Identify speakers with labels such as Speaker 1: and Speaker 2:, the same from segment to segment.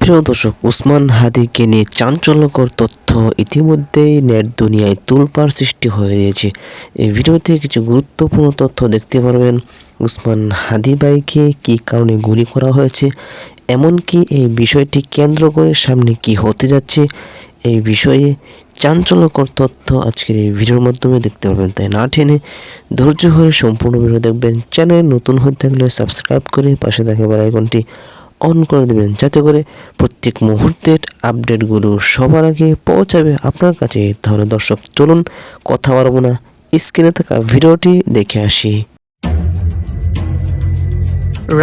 Speaker 1: প্রিয় দর্শক, ওসমান হাদিকে নিয়ে চাঞ্চল্যকর তথ্য ইতিমধ্যেই নেট দুনিয়ায় তোলপাড় সৃষ্টি হয়ে গিয়েছে। এই ভিডিওতে কিছু গুরুত্বপূর্ণ তথ্য দেখতে পারবেন। ওসমান হাদি ভাইকে কী কারণে গুলি করা হয়েছে, এমনকি এই বিষয়টি কেন্দ্র করে সামনে কি হতে যাচ্ছে, এই বিষয়ে চাঞ্চল্যকর তথ্য আজকের এই ভিডিওর মাধ্যমে দেখতে পারবেন। তাই না টেনে ধৈর্য হয়ে সম্পূর্ণ ভিডিও দেখবেন। চ্যানেল নতুন হয়ে থাকলে সাবস্ক্রাইব করে পাশে থাকা বেল আইকনটি অন করে দেবেন, যাতে করে প্রত্যেক মুহূর্তের আপডেটগুলো সবার আগে পৌঁছাবে আপনার কাছে। তাহলে দর্শক, চলুন কথা বাড়াবো না, স্ক্রিনে থাকা ভিডিওটি দেখে আসি।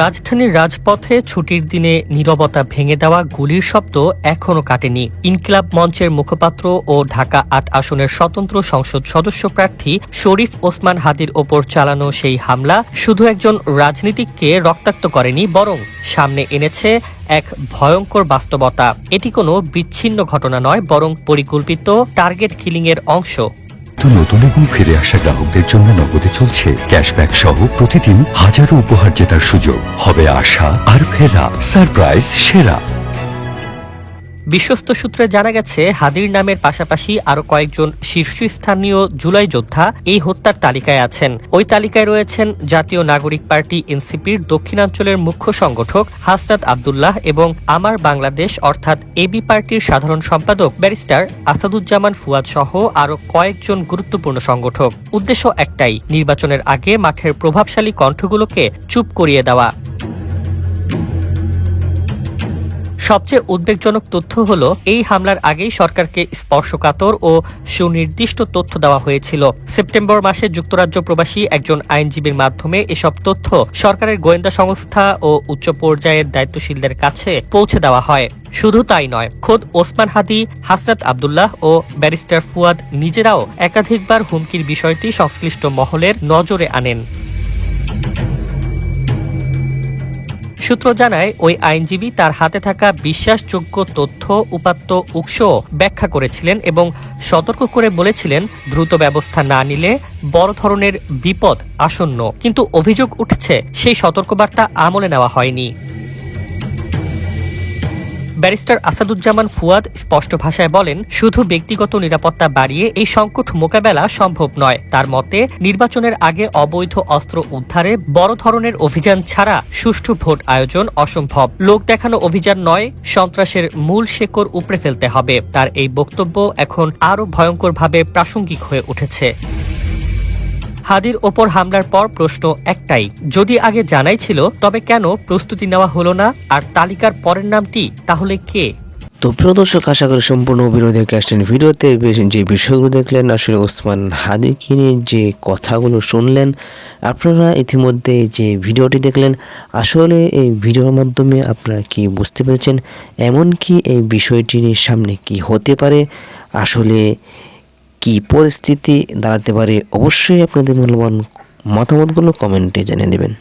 Speaker 2: রাজধানীর রাজপথে ছুটির দিনে নীরবতা ভেঙে দেওয়া গুলির শব্দ এখনও কাটেনি। ইনকিলাব মঞ্চের মুখপাত্র ও ঢাকা ৮ আসনের স্বতন্ত্র সংসদ সদস্য প্রার্থী শরীফ ওসমান হাদির ওপর চালানো সেই হামলা শুধু একজন রাজনীতিককে রক্তাক্ত করেনি, বরং সামনে এনেছে এক ভয়ঙ্কর বাস্তবতা। এটি কোনো বিচ্ছিন্ন ঘটনা নয়, বরং পরিকল্পিত টার্গেট কিলিংয়ের অংশ।
Speaker 3: নতুন এবং ফিরে আসা গ্রাহকদের জন্য নগদে চলছে ক্যাশব্যাক সহ প্রতিদিন হাজারো উপহার জেতার সুযোগ। হবে আশা আর ফেরা সারপ্রাইজ সেরা।
Speaker 2: বিশ্বস্ত সূত্রে জানা গেছে, হাদির নামের পাশাপাশি আরো কয়েকজন শীর্ষস্থানীয় জুলাই যোদ্ধা এই হত্যার তালিকায় আছেন। ওই তালিকায় রয়েছেন জাতীয় নাগরিক পার্টি এনসিপির দক্ষিণাঞ্চলের মুখ্য সংগঠক হাসনাত আব্দুল্লাহ এবং আমার বাংলাদেশ অর্থাৎ এবি পার্টির সাধারণ সম্পাদক ব্যারিস্টার আসাদুজ্জামান ফুয়াদ সহ আরো কয়েকজন গুরুত্বপূর্ণ সংগঠক। উদ্দেশ্য একটাই, নির্বাচনের আগে মাঠের প্রভাবশালী কণ্ঠগুলোকে চুপ করিয়ে দেওয়া। সবচেয়ে উদ্বেগজনক তথ্য হলো, এই হামলার আগেই সরকারকে স্পর্শকাতর ও সুনির্দিষ্ট তথ্য দেওয়া হয়েছিল। সেপ্টেম্বর মাসে যুক্তরাজ্য প্রবাসী একজন আইনজীবীর মাধ্যমে এসব তথ্য সরকারের গোয়েন্দা সংস্থা ও উচ্চ পর্যায়ের দায়িত্বশীলদের কাছে পৌঁছে দেওয়া হয়। শুধু তাই নয়, খোদ ওসমান হাদি, হাসনাত আব্দুল্লাহ ও ব্যারিস্টার ফুয়াদ নিজেরাও একাধিকবার হুমকির বিষয়টি সংশ্লিষ্ট মহলের নজরে আনেন। সূত্র জানায়, ওই আইনজীবী তার হাতে থাকা বিশ্বাসযোগ্য তথ্য উপাত্ত উৎস ব্যাখ্যা করেছিলেন এবং সতর্ক করে বলেছিলেন, দ্রুত ব্যবস্থা না নিলে বড় ধরনের বিপদ আসন্ন। কিন্তু অভিযোগ উঠছে, সেই সতর্কবার্তা আমলে নেওয়া হয়নি। ব্যারিস্টার আসাদুজ্জামান ফুয়াদ স্পষ্ট ভাষায় বলেন, শুধু ব্যক্তিগত নিরাপত্তা বাড়িয়ে এই সংকট মোকাবেলা সম্ভব নয়। তার মতে, নির্বাচনের আগে অবৈধ অস্ত্র উদ্ধারে বড় ধরনের অভিযান ছাড়া সুষ্ঠু ভোট আয়োজন অসম্ভব। লোক দেখানো অভিযান নয়, সন্ত্রাসের মূল শেকড় উপড়ে ফেলতে হবে। তার এই বক্তব্য এখন আরও ভয়ঙ্করভাবে প্রাসঙ্গিক হয়ে উঠেছে। হাদির ওপর হামলার পর প্রশ্ন একটাই, যদি আগে জানাই ছিল তবে কেন প্রস্তুতি নেওয়া হলো না? আর তালিকার পরের নামটি তাহলে কে?
Speaker 1: তো প্রিয় দর্শক, আশা করি সম্পূর্ণ ভিডিও দেখে আসছেন। ভিডিওতে যে বিষয়গুলো দেখলেন, আসলে ওসমান হাদিকে নিয়ে যে কথাগুলো শুনলেন, আপনারা ইতিমধ্যে যে ভিডিওটি দেখলেন, আসলে এই ভিডিওর মাধ্যমে আপনারা কি বুঝতে পেরেছেন, এমনকি এই বিষয়টি নিয়ে সামনে কি হতে পারে, আসলে কি পরিস্থিতি দাঁড়াতে পারে, অবশ্যই আপনাদের মূল্যবান মতামতগুলো কমেন্টে জানিয়ে দেবেন।